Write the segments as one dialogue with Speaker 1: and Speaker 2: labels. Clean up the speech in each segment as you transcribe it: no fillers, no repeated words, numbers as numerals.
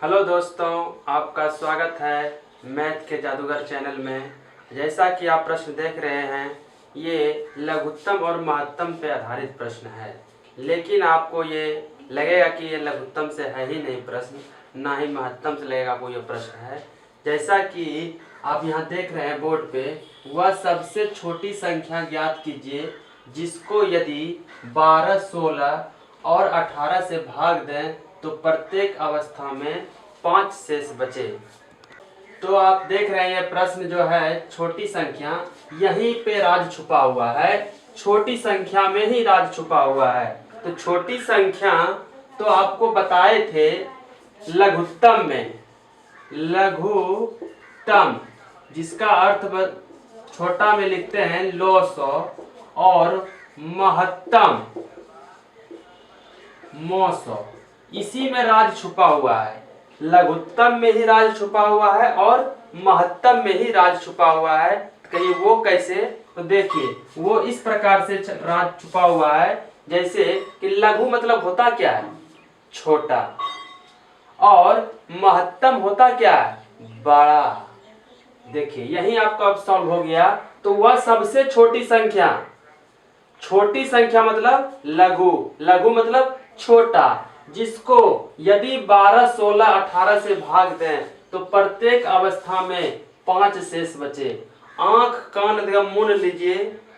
Speaker 1: Hello दोस्तों, आपका स्वागत है मैथ के जादूगर चैनल में। जैसा कि आप प्रश्न देख रहे हैं, ये लघुत्तम और महत्तम पे आधारित प्रश्न है। लेकिन आपको ये लगेगा कि ये लघुत्तम से है ही नहीं प्रश्न, ना ही महत्तम से लगेगा कोई ये प्रश्न है। जैसा कि आप यहाँ देख रहे हैं बोर्ड पे, वह सबसे छोटी संख्या ज्ञात कीजिए जिसको यदि 12, 16 और 18 से भाग दें तो प्रत्येक अवस्था में 5 शेष बचे। तो आप देख रहे हैं ये प्रश्न जो है छोटी संख्या, यहीं पे राज छुपा हुआ है। छोटी संख्या में ही राज छुपा हुआ है। तो छोटी संख्या तो आपको बताए थे लघुत्तम में, लघुत्तम जिसका अर्थ छोटा में लिखते हैं लौसौ, और महत्तम मौसौ, इसी में राज छुपा हुआ है। लघुत्तम में ही राज छुपा हुआ है और महत्तम में ही राज छुपा हुआ है। कहिए वो कैसे? तो देखिए, वो इस प्रकार से राज छुपा हुआ है जैसे कि लघु मतलब होता क्या है? छोटा। और महत्तम होता क्या है? बड़ा। देखिए यही आपका अब सॉल्व हो गया। तो वह सबसे छोटी संख्या, छोटी संख्या मतलब लघु, लघु मतलब छोटा, जिसको यदि 12, 16, 18 से भाग दें तो प्रत्येक अवस्था में 5 शेष बचे। आंख कान मूंद लीजिए,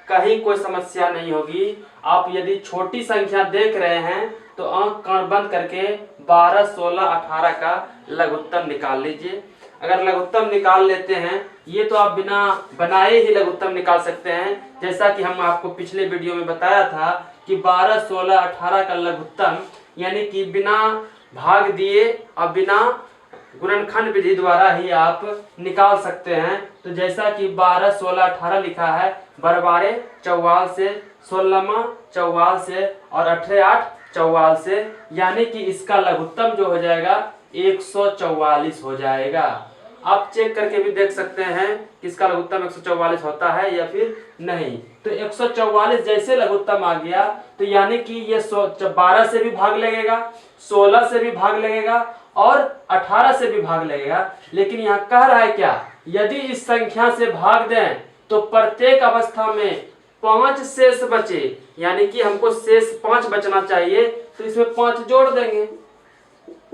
Speaker 1: कहीं कोई समस्या नहीं होगी। आप यदि छोटी संख्या देख रहे हैं तो आंख कान बंद करके 12, 16, 18 का लघुत्तम निकाल लीजिए। अगर लघुत्तम निकाल लेते हैं, ये तो आप बिना बनाए ही लघुत्तम निकाल सकते हैं। जैसा कि हम आपको पिछले वीडियो में बताया था कि 12, 16, 18 का लघुत्तम यानी कि बिना भाग दिए और बिना गुणनखंड विधि द्वारा ही आप निकाल सकते हैं। तो जैसा कि 12, 16, 18 लिखा है, बरबारे 44 से, 16वां 44 से और 18, 44 से, यानी कि इसका लघुत्तम जो हो जाएगा 144 हो जाएगा। आप चेक करके भी देख सकते हैं कि इसका लघुत्तम 144 होता है या फिर नहीं। तो 144 जैसे लघुत्तम आ गया तो यानी कि ये 12 से भी भाग लगेगा, 16 से भी भाग लगेगा और 18 से भी भाग लगेगा। लेकिन यहाँ कह रहा है क्या? यदि इस संख्या से भाग दें तो प्रत्येक अवस्था में 5 शेष बचे, यानी कि हमको शेष 5 बचना चाहिए। तो इसमें 5 जोड़ देंगे,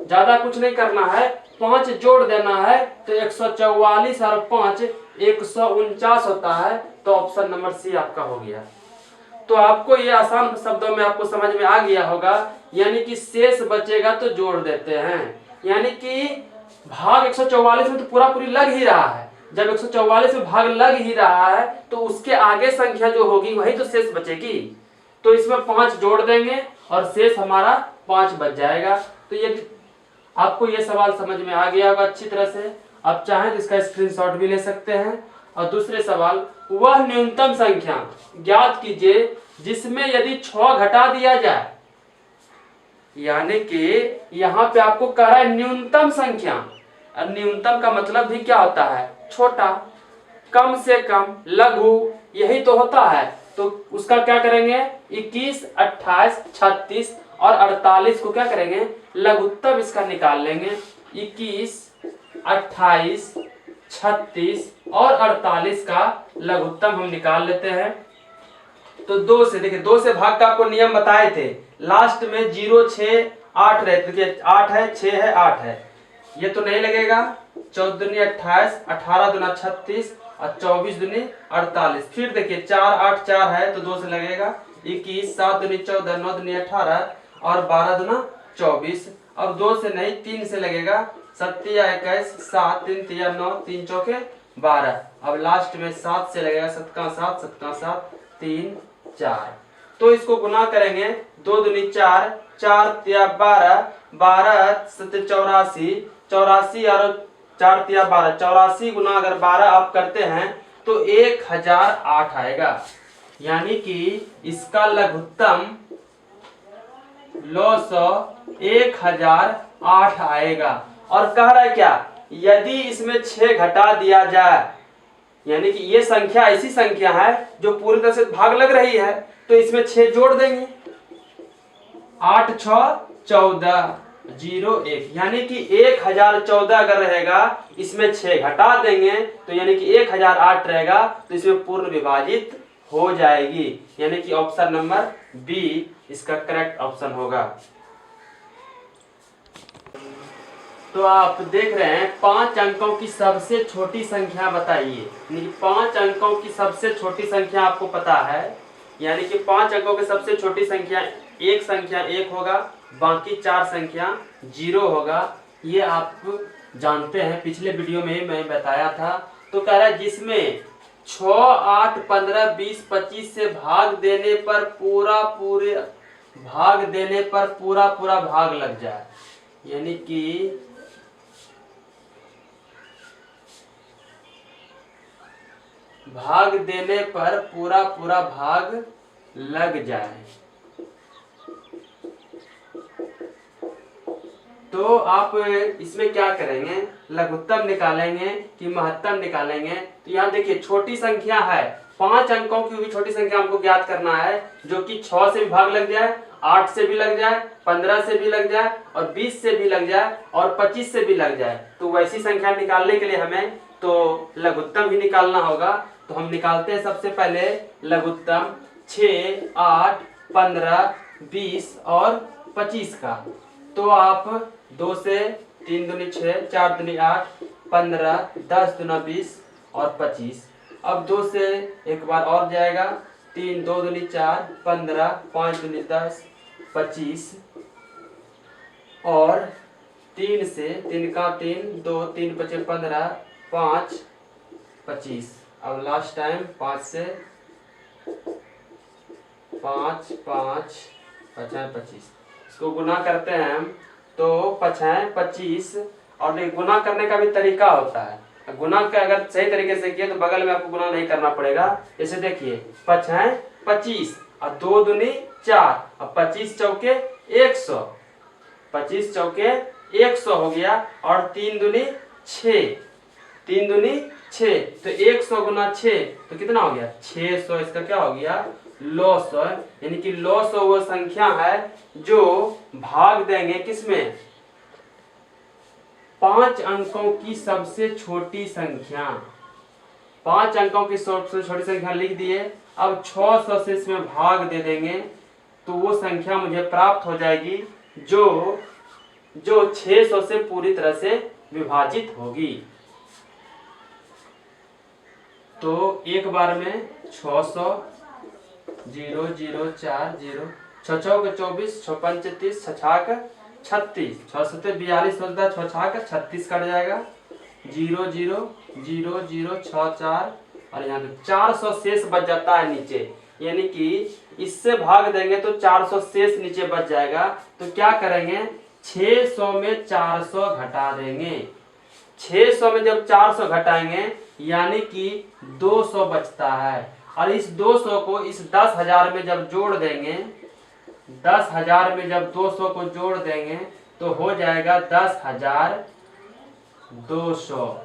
Speaker 1: ज्यादा कुछ नहीं करना है, 5 जोड़ देना है। तो 144 और 5 149 होता है। तो ऑप्शन नंबर सी आपका हो गया। तो आपको ये आसान शब्दों में आपको समझ में आ गया होगा, यानी कि शेष बचेगा तो जोड़ देते हैं। यानी कि भाग 144 में तो पूरा पूरी लग ही रहा है। जब 144 में भाग लग ही रहा है तो उसके आगे संख्या जो होगी वही तो शेष बचेगी। तो इसमें 5 जोड़ देंगे और शेष हमारा 5 बच जाएगा। तो यदि आपको यह सवाल समझ में आ गया होगा अच्छी तरह से, आप चाहें तो इसका स्क्रीनशॉट भी ले सकते हैं। और दूसरे सवाल, वह न्यूनतम संख्या ज्ञात कीजिए जिसमें यदि 6 घटा दिया जाए, यानी कि यहाँ पे आपको कह रहा है न्यूनतम संख्या। और न्यूनतम का मतलब भी क्या होता है? छोटा, कम से कम, लघु, यही तो होता है। तो उसका क्या करेंगे? 21, 28, 36 और 48 को क्या करेंगे? लघुत्तम इसका निकाल लेंगे। 21, 28, 36 और 48 का लघुत्तम हम निकाल लेते हैं। तो 2 से, देखिए 2 से भाग का आपको नियम बताए थे, लास्ट में 0, 6, 8 रहते। देखिए 8 है, 6 है, 8 है, ये तो नहीं लगेगा। 14 दूनी 28, 18 दूना 36 और 24 दूनी 48। फिर देखिए 4, 8, 4 है तो 2 से लगेगा। 21, 7 दूनी 14, 9 दूनी 18 और 12 दूना 24। अब 2 से नहीं, 3 से लगेगा। 7 या 21, 7, 3 या 9, 3 चौके 12। अब लास्ट में 7 से लगेगा। 7 का 7, 7 का 7, 3, 4। तो इसको गुना करेंगे। 2 दूनी 4, 4 तिया 12, 12 7 84, 84 और 4 तिया 12, 84 गुना अगर 12 आप करते हैं तो 1008 आएगा। यानी कि इसका लघुत्तम लौसौ 1008 आएगा। और कह रहा है क्या? यदि इसमें 6 घटा दिया जाए, यानी कि ये संख्या ऐसी संख्या है जो पूरी तरह से भाग लग रही है, तो इसमें 6 जोड़ देंगे। 8, 6, 14 01, यानी कि 1014 अगर रहेगा, इसमें 6 घटा देंगे तो यानी कि 1008 रहेगा, तो इसमें पूर्ण विभाजित हो जाएगी, यानी कि ऑप्शन नंबर बी इसका करेक्ट ऑप्शन होगा। तो आप देख रहे हैं 5 अंकों की सबसे छोटी संख्या बताइए, यानी कि 5 अंकों की सबसे छोटी संख्या आपको पता है, यानी कि 5 अंकों की सबसे छोटी संख्या संख्या 1 होगा, बाकी 4 संख्या 0 होगा, ये आप जानते हैं, पिछले वीडियो में मैं बताया था। तो कह रहा है जिसमें 6, 8, 15, 20, 25 से भाग देने पर पूरा पूरा भाग लग जाए, यानी कि भाग देने पर पूरा भाग लग जाए। तो आप इसमें क्या करेंगे, लघुत्तम निकालेंगे कि महत्तम निकालेंगे। तो यहाँ देखिए छोटी संख्या है, 5 अंकों की भी छोटी संख्या हमको ज्ञात करना है, जो कि 6 से भी भाग लग जाए, 8 से भी लग जाए, 15 से भी लग जाए, और 20 से भी लग जाए, और 25 से भी लग जाए। तो वैसी संख्या निकालने के लिए हमें तो लघुत्तम ही निकालना होगा। तो हम निकालते हैं सबसे पहले लघुत्तम 6, 8, 15, 20 और 25 का। तो आप 2 से 3 दूनी 6, 4 दूनी 8, 15, 10 दूना 20 और 25। अब 2 से एक बार और जाएगा, 3, 2 दूनी 4, 15, 5 दूनी 10, 25, और 3 से 3 का 3, 2, 3 5 15, 5, 25। अब लास्ट टाइम 5 से 5, 5, 5, 25, इसको गुना करते हैं हम, तो 5, 25, और गुना करने का भी तरीका होता है। गुना का अगर सही तरीके से किए तो बगल में आपको गुना नहीं करना पड़ेगा। जैसे देखिए 5, 25 और 2 दूनी 4 और 25 चौके 100, 25 चौके 100 हो गया, और 3 दूनी 6, 3 दूनी 6, तो 100 गुना 6 तो कितना हो गया 600। इसका क्या हो गया लॉस, यानी कि लॉस वो संख्या है जो भाग देंगे किसमें, 5 अंकों की सबसे छोटी संख्या। 5 अंकों की सबसे छोटी संख्या लिख दिए। अब 600 से इसमें भाग दे देंगे तो वो संख्या मुझे प्राप्त हो जाएगी जो 600 से पूरी तरह से विभाजित होगी। तो एक बार में 600, 0, 0, 4, 0, 6 चौक 24, 6 पंच 30, 6 छाक 36, 6 सत्ते 42 होता है, 6 छाक 36 कट जाएगा, 0, 0, 0, 0, 6, 4, और यहाँ पे 400 शेष बच जाता है नीचे, यानी कि इससे भाग देंगे तो 400 शेष नीचे बच जाएगा। तो क्या करेंगे 600 में 400 घटा देंगे। 600 में जब 400 घटाएंगे यानी कि 200 बचता है, और इस 200 को इस 10,000 में जब जोड़ देंगे, 10,000 में जब 200 को जोड़ देंगे तो हो जाएगा 10,200।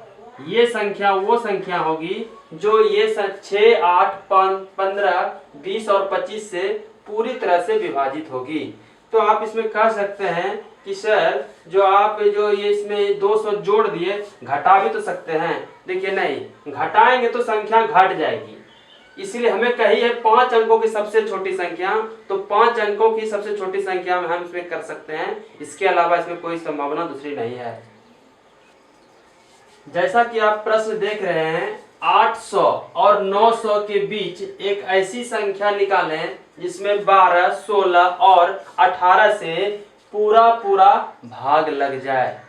Speaker 1: ये संख्या वो संख्या होगी जो ये 6, 8, 15, 20 और 25 से पूरी तरह से विभाजित होगी। तो आप इसमें कह सकते हैं कि सर जो ये इसमें 200 जोड़ दिए, घटा भी तो सकते हैं। देखिए नहीं, घटाएंगे तो संख्या घट जाएगी, इसलिए हमें कही है 5 अंकों की सबसे छोटी संख्या, तो 5 अंकों की सबसे छोटी संख्या में हम इसमें कर सकते हैं, इसके अलावा इसमें कोई संभावना दूसरी नहीं है। जैसा कि आप प्रश्न देख रहे हैं, 800 और 900 के बीच एक ऐसी संख्या निकालें जिसमें 12, 16 और 18 से पूरा भाग लग जाए।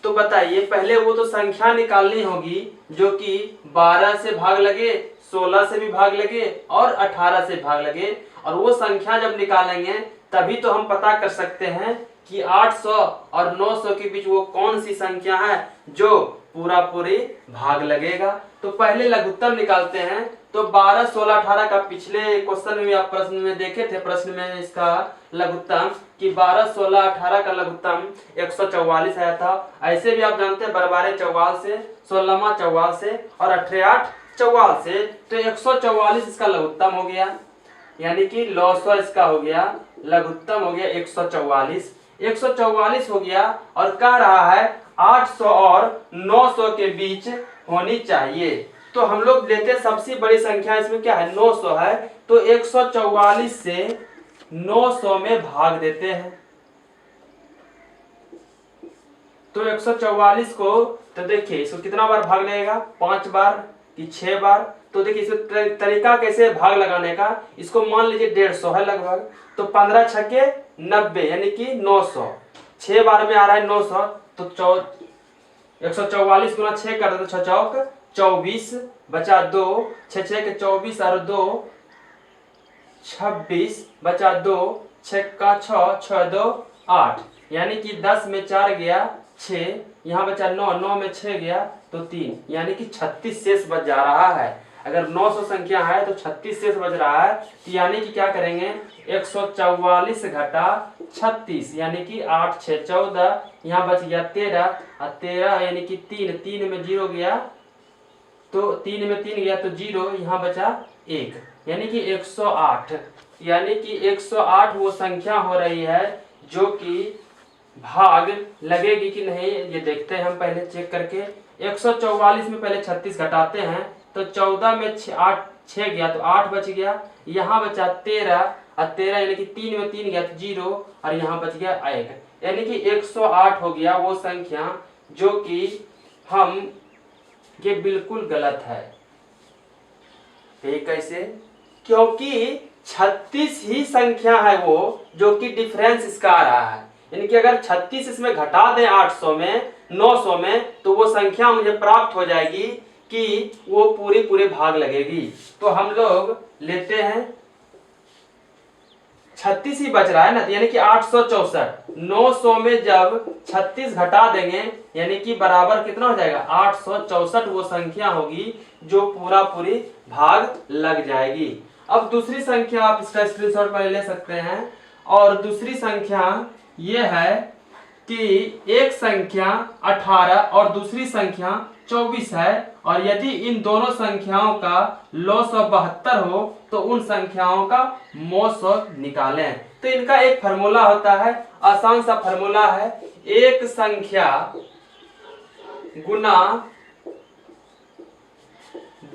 Speaker 1: तो बताइए, पहले वो तो संख्या निकालनी होगी जो कि 12 से भाग लगे, 16 से भी भाग लगे और 18 से भाग लगे, और वो संख्या जब निकालेंगे तभी तो हम पता कर सकते हैं कि 800 और 900 के बीच वो कौन सी संख्या है जो पूरी भाग लगेगा। तो पहले लघुत्तम निकालते हैं। तो 12, 16, 18 का पिछले क्वेश्चन में भी आप प्रश्न में देखे थे, प्रश्न में इसका लघुत्तम कि 12, 16, 18 का लघुत्तम 144 आया था। ऐसे भी आप जानते हैं 12 चौवाल से, 16वां चौवाल से और 18 चौवाल से, तो 144 इसका लघुत्तम हो गया, यानी कि लौसो इसका हो गया, लघुत्तम हो गया 144। 144 हो गया और कह रहा है 800 और 900 के बीच होनी चाहिए। तो हम लोग लेते हैं सबसे बड़ी संख्या, इसमें क्या है 900 है, तो 144 से 900 में भाग देते हैं। तो 144 को, तो देखिए इसको कितना बार भाग लगेगा, 5 बार कि 6 बार। तो देखिए इसमें तरीका कैसे भाग लगाने का, इसको मान लीजिए 150 है लगभग, तो 15 छक्के 90 यानी कि 900, 6 बार में आ रहा है 900, तो 144 गुना 6 कर दो, 6 चौक 24 बचा 2, 6 6 के 24 और 2 26 बचा 2, 6 का 6 6 2 8, यानी कि 10 में 4 गया 6, यहाँ बचा 9, 9 में 6 गया तो 3, यानी कि 36 शेष बच जा रहा है। अगर 900 संख्या है तो 36 शेष बच रहा है, तो यानी कि क्या करेंगे 144 घटा 36 यानी कि 8 6 14, यहाँ बच गया 13 और 13 यानी कि 3, 3 में 0 गया तो 3 में 3 गया तो 0, यहाँ बचा 1 यानी कि 108, यानी कि 108 वो संख्या हो रही है जो कि भाग लगेगी कि नहीं ये देखते हैं हम पहले चेक करके। 144 में पहले 36 घटाते हैं तो 14 में 6 गया तो 8 बच गया, यहाँ बचा 13 और 13 यानी कि 3 में 3 गया तो 0 और यहाँ बच गया 1, यानी कि 108 हो गया वो संख्या जो कि हम ये बिल्कुल गलत है। ये कैसे, क्योंकि 36 ही संख्या है वो जो कि डिफरेंस इसका आ रहा है, यानी कि अगर 36 इसमें घटा दें 800 में 900 में तो वो संख्या मुझे प्राप्त हो जाएगी कि वो पूरे भाग लगेगी। तो हम लोग लेते हैं 36 ही बच रहा है ना, यानी कि 864, 900 में जब 36 घटा देंगे यानी कि बराबर कितना हो जाएगा 864 वो संख्या होगी जो पूरी भाग लग जाएगी। अब दूसरी संख्या आप इसका स्क्रीनशॉट पर ले सकते हैं, और दूसरी संख्या ये है कि एक संख्या 18 और दूसरी संख्या 24 है, और यदि इन दोनों संख्याओं का लॉग 72 हो तो उन संख्याओं का मौसम निकालें। तो इनका एक फार्मूला होता है, आसान सा फार्मूला है, एक संख्या गुना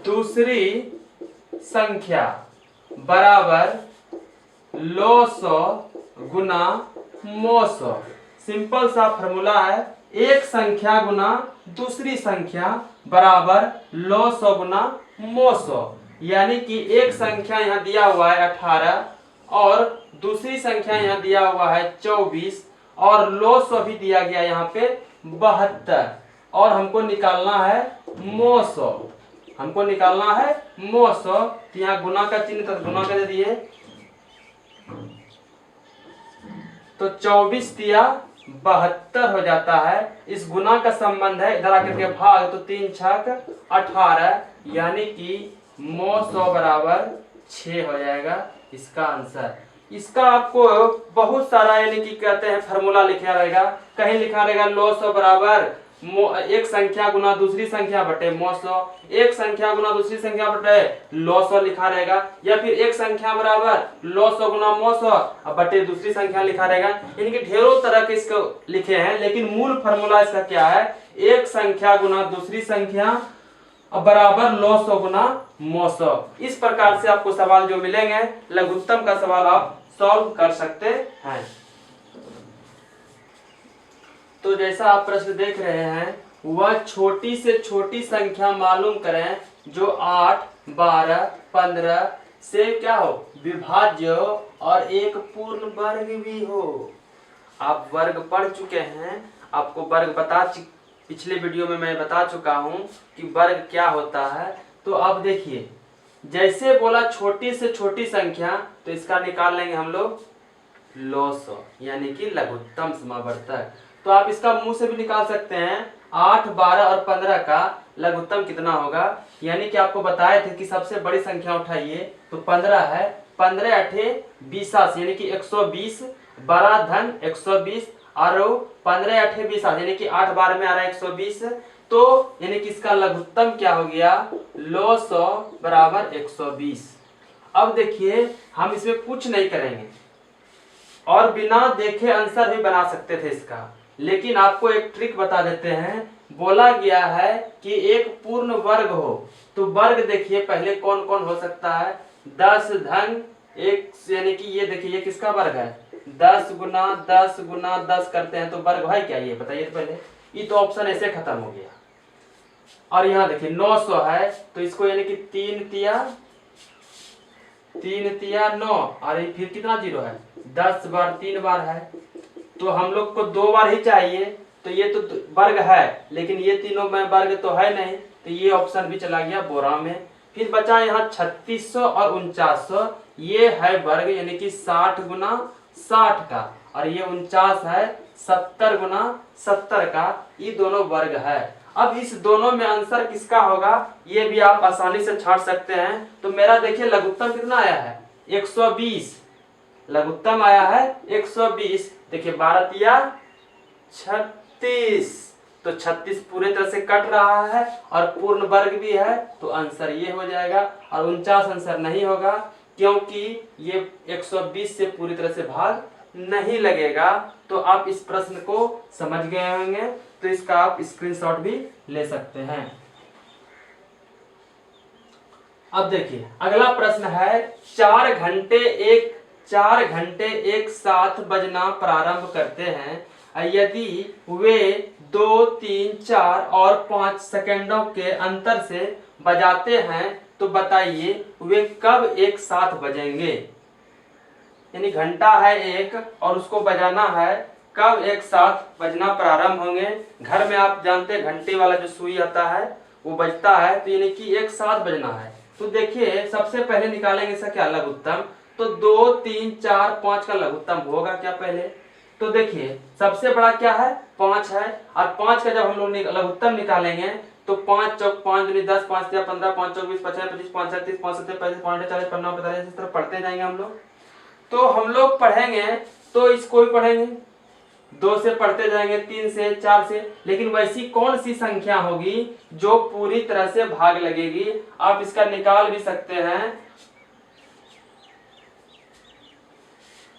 Speaker 1: दूसरी संख्या बराबर लॉग गुना मौसम। सिंपल सा फार्मूला है, एक संख्या गुना दूसरी संख्या बराबर लॉग गुना मौसम, यानी कि एक संख्या यहाँ दिया हुआ है 18 और दूसरी संख्या यहाँ दिया हुआ है 24 और लॉग भी दिया गया यहाँ पे 72, और हमको निकालना है मौसम, हमको निकालना है मौसम। तो यहाँ गुना का चिन्ह तो गुना कर दिए, तो 24 दिया 72 हो जाता है, इस गुना का संबंध है, इधर आकर के भाग तो 3 छक 18 यानी कि 900 बराबर 6 हो जाएगा इसका आंसर। इसका आपको बहुत सारा यानी कि कहते हैं फार्मूला लिखा रहेगा, कहीं लिखा रहेगा 900 बराबर एक संख्या गुना दूसरी संख्या बटे 900, एक संख्या गुना दूसरी संख्या बटे 900 लिखा रहेगा, या फिर एक संख्या बराबर 900 गुना 900 बटे दूसरी संख्या लिखा रहेगा, यानी कि ढेरों तरह के इसको लिखे हैं, लेकिन मूल फार्मूला इसका क्या है, एक संख्या गुना दूसरी संख्या बराबर 900 गुना 900। इस प्रकार से आपको सवाल जो मिलेंगे लघुत्तम का सवाल आप सॉल्व कर सकते हैं। तो जैसा आप प्रश्न देख रहे हैं, वह छोटी से छोटी संख्या मालूम करें जो 8, 12, 15 से क्या हो विभाज्य हो और एक पूर्ण वर्ग भी हो। आप वर्ग पढ़ चुके हैं, आपको वर्ग पिछले वीडियो में मैं बता चुका हूं कि वर्ग क्या होता है। तो अब देखिए, जैसे बोला छोटी से छोटी संख्या, तो इसका निकाल लेंगे हम लोग लॉग, यानी कि लघुत्तम समावर्तक। तो आप इसका मुंह से भी निकाल सकते हैं, 8, 12 और 15 का लघुत्तम कितना होगा, यानी कि आपको बताए थे कि सबसे बड़ी संख्या उठाइए तो 15 है, 15 8 20 यानी कि 120 बड़ा धन 120 और 15 8 20 यानी कि 8 बार में आ रहा है 120, तो यानी कि इसका लघुत्तम क्या हो गया लॉग बराबर 120। अब देखिए हम इसमें कुछ नहीं करेंगे, और बिना देखे आंसर भी बना सकते थे इसका, लेकिन आपको एक ट्रिक बता देते हैं। बोला गया है कि एक पूर्ण वर्ग हो, तो वर्ग देखिए पहले कौन कौन हो सकता है। 10 धन 1, यानी कि ये देखिए ये किसका वर्ग है, 10 गुना 10 गुना 10 करते हैं तो वर्ग है क्या, ये बताइए तो पहले। ये तो ऑप्शन ऐसे खत्म हो गया। और यहाँ देखिए 900 है, तो इसको यानी कि 3 तिया 9, और फिर कितना जीरो है, 10 बार 3 बार है, तो हम लोग को 2 बार ही चाहिए, तो ये तो वर्ग है, लेकिन ये तीनों में वर्ग तो है नहीं, तो ये ऑप्शन भी चला गया बोरा में। फिर बचा यहाँ 3600 और 4900, ये है वर्ग यानी कि 60 गुना 60 का, और ये 49 है 70 गुना 70 का, ये दोनों वर्ग है। अब इस दोनों में आंसर किसका होगा ये भी आप आसानी से छांट सकते हैं। तो मेरा देखिए लघुत्तम कितना आया है, 120, लघुत्तम आया है 120। देखिए 12 तिया 36, तो 36 पूरे तरह से कट रहा है और पूर्ण वर्ग भी है, तो आंसर ये हो जाएगा। और 49 आंसर नहीं होगा, क्योंकि ये 120 से पूरी तरह से भाग नहीं लगेगा। तो आप इस प्रश्न को समझ गए होंगे, तो इसका आप स्क्रीनशॉट भी ले सकते हैं। अब देखिए अगला प्रश्न है, 4 घंटे एक साथ बजना प्रारंभ करते हैं, यदि वे 2, 3, 4 और 5 सेकंडों के अंतर से बजाते हैं तो बताइए वे कब एक साथ बजेंगे। यानी घंटा है एक और उसको बजाना है, कब एक साथ बजना प्रारंभ होंगे। घर में आप जानते हैं घंटे वाला जो सुई आता है वो बजता है, तो यानी कि एक साथ बजना है। तो देखिए सबसे पहले निकालेंगे इसका क्या लघुत्तम, तो 2, 3, 4, 5 का लघुत्तम होगा क्या पहले। तो देखिए सबसे बड़ा क्या है 5 है, और 5 का जब हम लोग लघुत्तम निकालेंगे तो 5 चौक 5 दूनी 10, 5 तिया 15, 5 चौक 20, 25, 25, 5 30, 5 सत्तर 35, 40, 45, 45, इस तरह पढ़ते जाएंगे हम लोग। तो हम लोग पढ़ेंगे तो इसको भी पढ़ेंगे, 2 से पढ़ते जाएंगे, 3 से 4 से, लेकिन वैसी कौन सी संख्या होगी जो पूरी तरह से भाग लगेगी। आप इसका निकाल भी सकते हैं,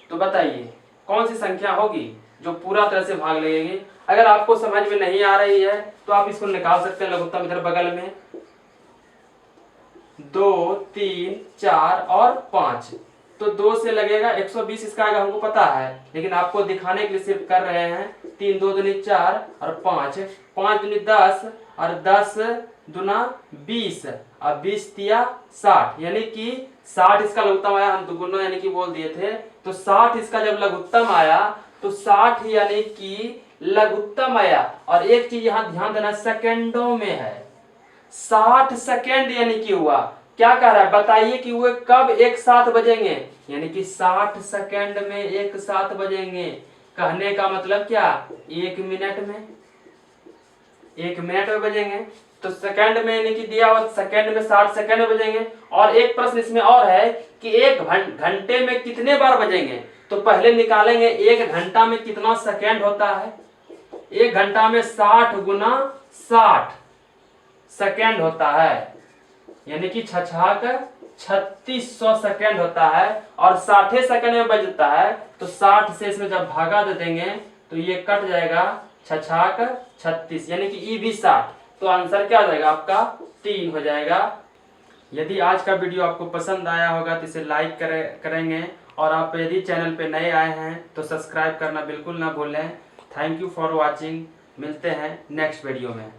Speaker 1: तो बताइए कौन सी संख्या होगी जो पूरा तरह से भाग लगेगी। अगर आपको समझ में नहीं आ रही है तो आप इसको निकाल सकते हैं लघुत्तम इधर बगल में, 2, 3, 4 और 5, तो 2 से लगेगा 120 इसका आएगा, हमको पता है, लेकिन आपको दिखाने के लिए सिर्फ कर रहे हैं। 3 2 दूनी 4 और 5, 5 दूनी 10 और 10 दूना 20 और 20 तिया 60, यानी कि 60 इसका लघुत्तम आया, हम दुगुना यानी कि बोल दिए थे। तो 60 इसका जब लघुत्तम आया तो 60 यानी कि लघुत्तम आया। और एक चीज यहाँ ध्यान देना, सेकेंडों में है, 60 सेकेंड यानी कि हुआ। क्या कह रहा है बताइए कि वो कब एक साथ बजेंगे, यानी कि 60 सेकेंड में एक साथ बजेंगे। कहने का मतलब क्या, 1 मिनट में, 1 मिनट में बजेंगे। तो सेकंड में यानी कि दिया हुआ सेकंड में 60 सेकंड में बजेंगे। और एक प्रश्न इसमें और है कि 1 घंटे में कितने बार बजेंगे। तो पहले निकालेंगे 1 घंटा में कितना सेकंड होता है। 1 घंटा में 60 गुना 60 सेकंड होता है, यानी कि 3600 सेकंड होता है। और 60 सेकंड में बजता है, तो 60 से इसमें जब भागा दे देंगे तो ये कट जाएगा 36, यानी कि ई भी 60। तो आंसर क्या हो जाएगा आपका 3 हो जाएगा। यदि आज का वीडियो आपको पसंद आया होगा तो इसे लाइक करेंगे, और आप यदि चैनल पे नए आए हैं तो सब्सक्राइब करना बिल्कुल ना भूलें। थैंक यू फॉर वॉचिंग, मिलते हैं नेक्स्ट वीडियो में।